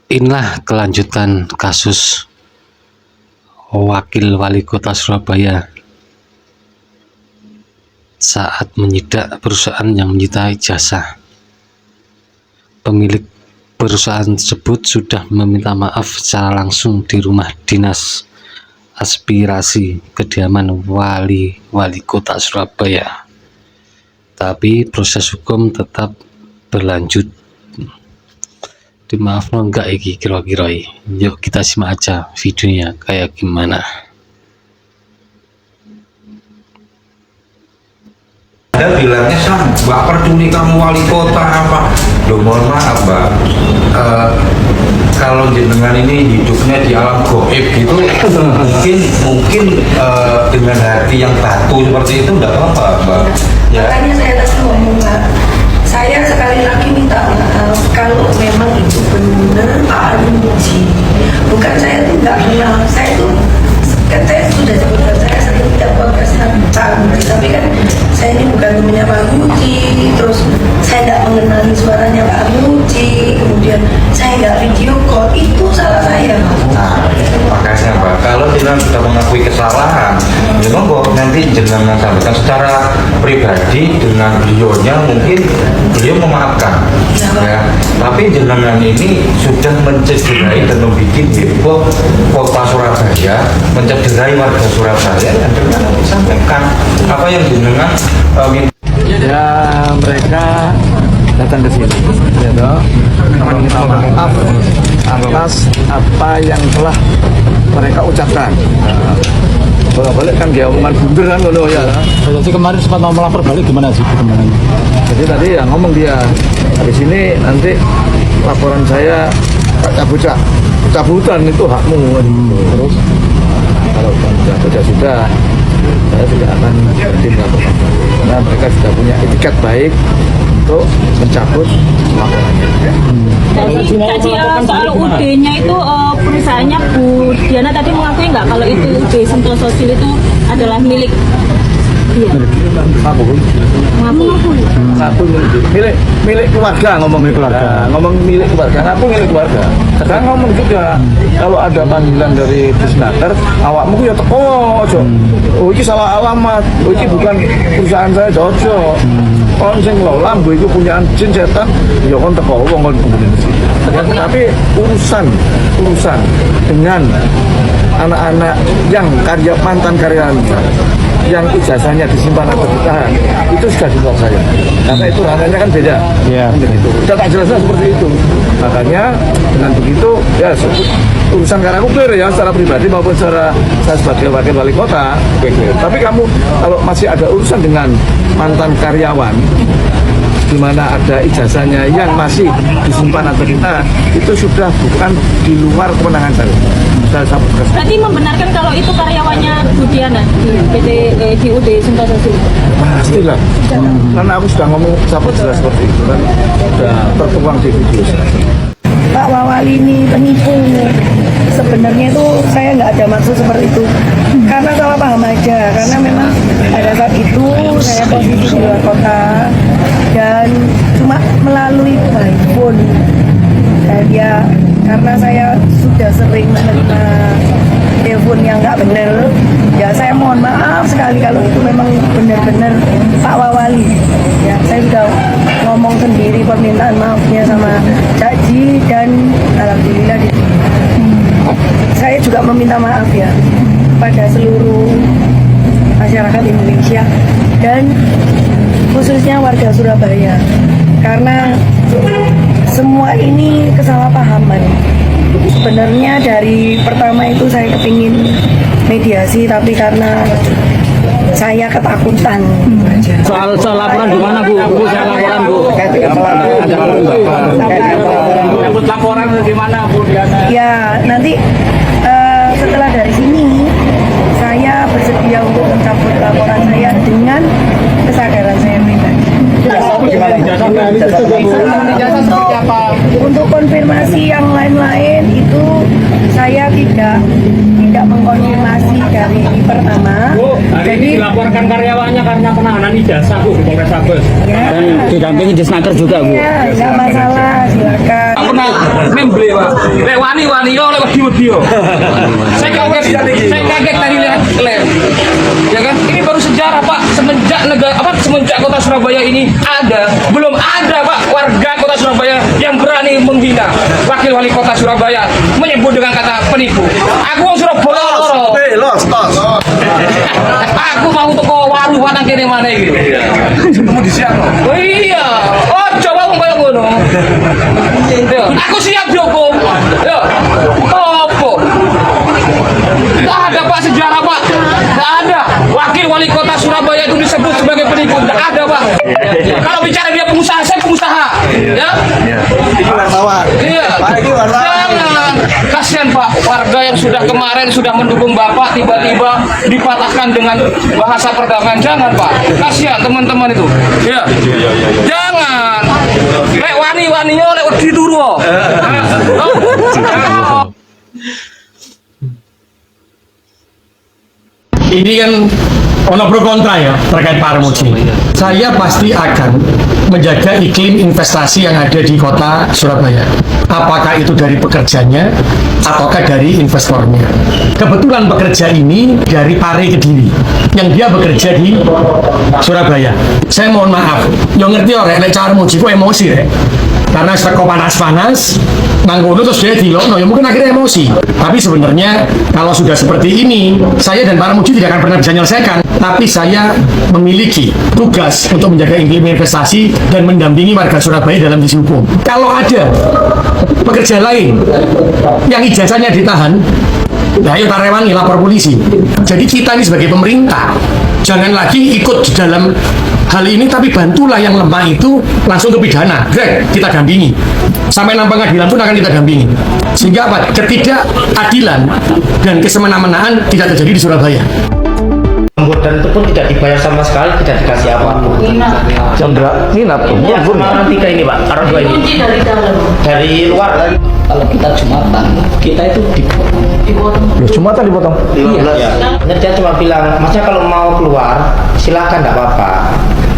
Inilah kelanjutan kasus Wakil Wali Kota Surabaya saat menyidak perusahaan yang menyita ijazah. Pemilik perusahaan tersebut sudah meminta maaf secara langsung di rumah dinas aspirasi kediaman Wali Kota Surabaya. Tapi proses hukum tetap berlanjut. Dimaaf enggak iki kira-kira. Yuk kita simak aja videonya kayak gimana. Ada bilangnya Mbak peduli kamu wali kota apa? Loh mohon maaf Mbak, kalau jenengan ini hidupnya di alam goib gitu, mungkin dengan hati yang batu seperti itu enggak apa-apa Mbak. Ya. Makanya saya tadi ngomong Mbak, saya sekali lagi minta maaf kalau memang itu benar Pak Armuji. Bukan saya tuh nggak kenal, saya tuh katanya sudah sebutkan saya sering tidak podcast Pak Armuji, tapi kan saya ini bukan temannya Pak Armuji, terus saya tidak mengenali suaranya Pak Armuji, kemudian saya nggak video call, itu salah saya. Nah, makanya Mbak, kalau jenengan sudah mengakui kesalahan, ya monggo nanti jenengan sampaikan secara pribadi dengan beliaunya, mungkin beliau memaafkan. Ya, tapi jenengan ini sudah mencederai dan membuat heboh kota Surabaya, mencederai warga Surabaya, dan jenengan sampaikan apa yang jenengan ya mereka datang ke sini ya toh, meminta maaf atas apa yang telah mereka ucapkan. Balik kan dia omongan bundar kan loh ya. Jadi kemarin sempat mau melapor balik gimana sih kemarin? Jadi tadi ya ngomong dia di sini nanti laporan saya cabutan itu hakmu. Terus kalau sudah saya tidak akan berhenti melakukan karena mereka sudah punya etiket baik untuk mencabut laporannya. Tadi soal UD-nya itu perusahaannya Bu Diana tadi mengakui nggak kalau itu UD Sentosa Sil itu adalah milik dia? Mengakui. Milik keluarga, ngomong milik keluarga. Ngomong milik keluarga, ngaku milik keluarga. Sekarang ngomong juga kalau ada panggilan dari Disnaker, awakmu ya teko aja. Oh ini salah alamat, oh ini bukan perusahaan saya cocok. Kon sing lola mbok iku punya jin setan, ya kon teko wong kon kemudian sih. Tapi urusan dengan anak-anak yang mantan karyawan yang ijazahnya disimpan atau ditahan itu sudah di luar saya karena itu ranahnya kan beda ya. Begitu udah tak jelasnya seperti itu, makanya dengan begitu ya urusan karena aku clear ya secara pribadi maupun secara saya sebagai wakil wali kota clear. Tapi kamu kalau masih ada urusan dengan mantan karyawan di mana ada ijazahnya yang masih disimpan atau ditahan, itu sudah bukan di luar kewenangan saya. Berarti membenarkan kalau itu karyawannya Bu Diana di UD Sentosa Sil? Pastilah, karena aku sudah ngomong sampai jelas seperti itu kan, sudah tertuang di video saya. Pak Wawali ini penipu. Sebenarnya itu saya nggak ada maksud seperti itu, karena salah paham aja. Karena memang pada saat itu saya posisi di luar kota dan cuma melalui by phone. Dan ya karena saya sudah sering menerima telepon yang nggak benar, ya saya mohon maaf sekali kalau itu memang benar-benar Pak Wawali. Ya saya sudah ngomong sendiri permintaan maafnya sama Cak Ji dan alhamdulillah saya juga meminta maaf ya pada seluruh masyarakat Indonesia dan khususnya warga Surabaya karena semua ini kesalahpahaman. Sebenarnya dari pertama itu saya kepingin mediasi tapi karena saya ketakutan. Soal laporan gimana Bu? Soal laporan Bu. Menyambut laporan gimana Bu Diana? Ya nanti setelah dari sini saya bersedia untuk mencabut laporan saya dengan kesadaran saya pribadi. Untuk konfirmasi yang lain-lain itu saya tidak mengkonfirmasi dari pertama. Jadi dilaporkan karyawannya karena penahanan ijazah Bu di Polrestabes. Ya, Dan didampingi Disnaker juga Bu. Ya, nggak masalah, silakan. Pernah klimble Pak. Lek wani-wani yo lek wedi-wedi yo. Saya kaget tadi lihat lem. Ya kan? Ini baru sejarah Pak. Semenjak kota Surabaya ini belum ada Pak warga kota Surabaya yang berani menghina wakil wali kota Surabaya menyebut dengan kata penipu. Aku wong Surabaya loro. Aku mau toko waru nang kene maneh iki. Ketemu di siang. Oh iya. Oh coba wong koyo ngono. Aku siap dihukum. Yo. Opo? Tidak ada Pak sejarah Pak. Tidak ada. Wakil wali kota Surabaya itu disebut sebagai penipu. Tidak ada Pak. Kalau bicara dia pengusaha, saya pengusaha. Ya. Iya. Jangan. Kasihan Pak. Warga yang sudah kemarin sudah mendukung Bapak tiba-tiba dipatahkan dengan bahasa perdamaian. Jangan Pak. Kasihan teman-teman itu. Ya. Jangan. Lek wani-waninya lek wedi turu. Ini kan ono pro kontra ya terkait Pak Armuji. Saya pasti akan menjaga iklim investasi yang ada di kota Surabaya. Apakah itu dari pekerjanya ataukah dari investornya. Kebetulan pekerja ini dari Pare Kediri yang dia bekerja di Surabaya. Saya mohon maaf, yang ngerti orang lek Pak Armuji kok emosi rek. Karena seko panas-panas nanggono terus dia dilono ya mungkin akhirnya emosi. Tapi sebenarnya kalau sudah seperti ini, saya dan Pak Armuji tidak akan pernah bisa menyelesaikan. Tapi saya memiliki tugas untuk menjaga iklim investasi dan mendampingi warga Surabaya dalam sisi hukum. Kalau ada pekerja lain yang ijazahnya ditahan, nah ayo tarewangi lapor polisi. Jadi kita ini sebagai pemerintah jangan lagi ikut di dalam hal ini, tapi bantulah yang lemah itu langsung ke pidana. Greg, kita dampingi sampai nang pengadilan pun akan kita dampingi sehingga apa? Ketidakadilan dan kesemena-menaan tidak terjadi di Surabaya. Dan itu pun tidak dibayar sama sekali, tidak dikasih apa-apa. Chandra, nginap tuh. Ya, kemarin 3 ini Pak, orang 2 ini. Dari luar. Kalau kita Jumatan, kita itu dipotong. Loh, Jumatan dipotong? Iya. Nah, dia cuma bilang, Masnya kalau mau keluar, silakan, nggak apa-apa.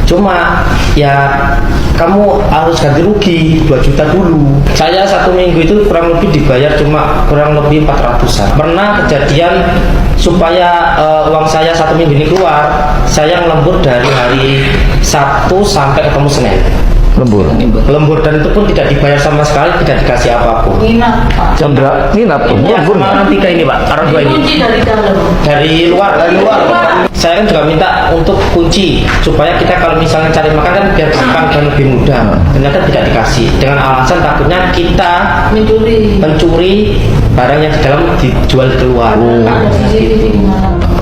Cuma ya kamu harus ganti rugi 2 juta dulu. Saya 1 minggu itu kurang lebih dibayar cuma kurang lebih 400-an. Pernah kejadian supaya uang saya 1 minggu ini keluar, saya ngelembur dari hari Sabtu sampai ketemu Senin. Lembur dan itu pun tidak dibayar sama sekali, tidak dikasih apapun. Chandra, nginap tuh. Ya, kemarin 3 ini Pak, orang 2 ini. Dari luar. Saya kan juga minta untuk kunci supaya kita kalau misalnya cari makan kan biar gampang dan lebih mudah. Ternyata tidak dikasih dengan alasan takutnya kita mencuri barang yang di dalam dijual keluar.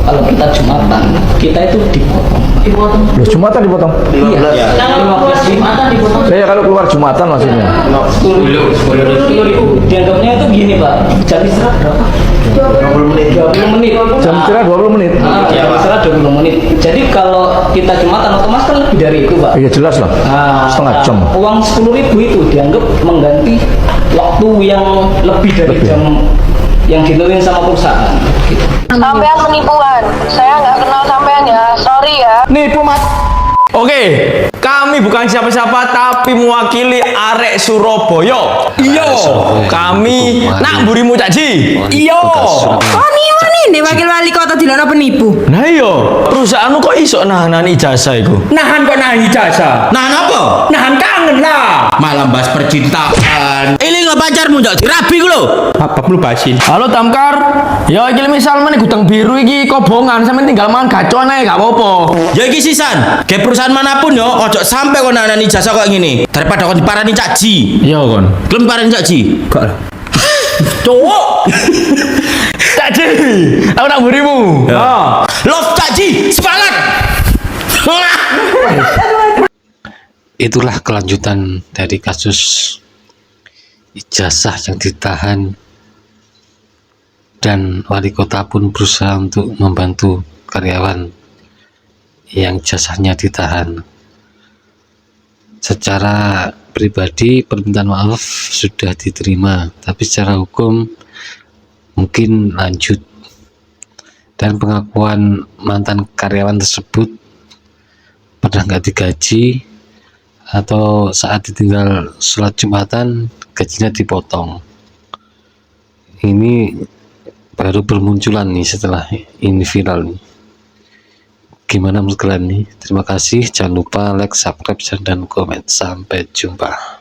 Kalau kita Jumatan, kita itu dipotong. Loh, Jumatan dipotong? Iya. Kalau Jumatan dipotong. Saya kalau keluar Jumatan maksudnya. 10.000. Dianggapnya itu gini Pak, jam istirahat berapa? 20 menit. Jam istirahat 20 menit. Jam istirahat 20 menit. Jadi kalau kita Jumatan otomatis kan lebih dari itu Pak. Iya jelas lah. Setengah jam. Uang 10.000 itu dianggap mengganti waktu yang lebih dari jam yang ditentuin sama perusahaan. Gitu. Sampean penipuan, saya nggak kenal sampean ya, sorry ya. Nipu Mas. Oke, kami bukan siapa-siapa tapi mewakili arek Surabaya. Iyo, kami nak burimu caji. Iyo. Wani nih wakil wali kota dilono penipu. Nah iyo, perusahaanmu kok iso nahan ijazah iku? Nahan kok nahan ijazah? Nahan apa? Nahan kangen lah. Malah bahas percintaan. Ini nggak pacarmu jak dirabi ku lho. Apa perlu basin? Halo Tamkar. Ya iki misal meneh gudang biru iki kobongan sampe tinggal mangan gacon ae gak apa-apa. Ya iki sisan, ge perusahaan manapun yo ojo sampe kon nahan ijazah kok ngene. Daripada kon diparani caji. Iya kon. Gelem parani caji? Gak lah. Cowok. Caji. Aku nak burimu. Ya. Love caji, semangat. Itulah kelanjutan dari kasus ijazah yang ditahan, dan wali kota pun berusaha untuk membantu karyawan yang ijazahnya ditahan. Secara pribadi permintaan maaf sudah diterima, tapi secara hukum mungkin lanjut, dan pengakuan mantan karyawan tersebut pernah nggak digaji atau saat ditinggal sholat Jumatan gajinya dipotong. ini baru bermunculan nih setelah ini viral nih. Gimana menurut kalian nih? Terima kasih, jangan lupa like, subscribe, dan komen. Sampai jumpa.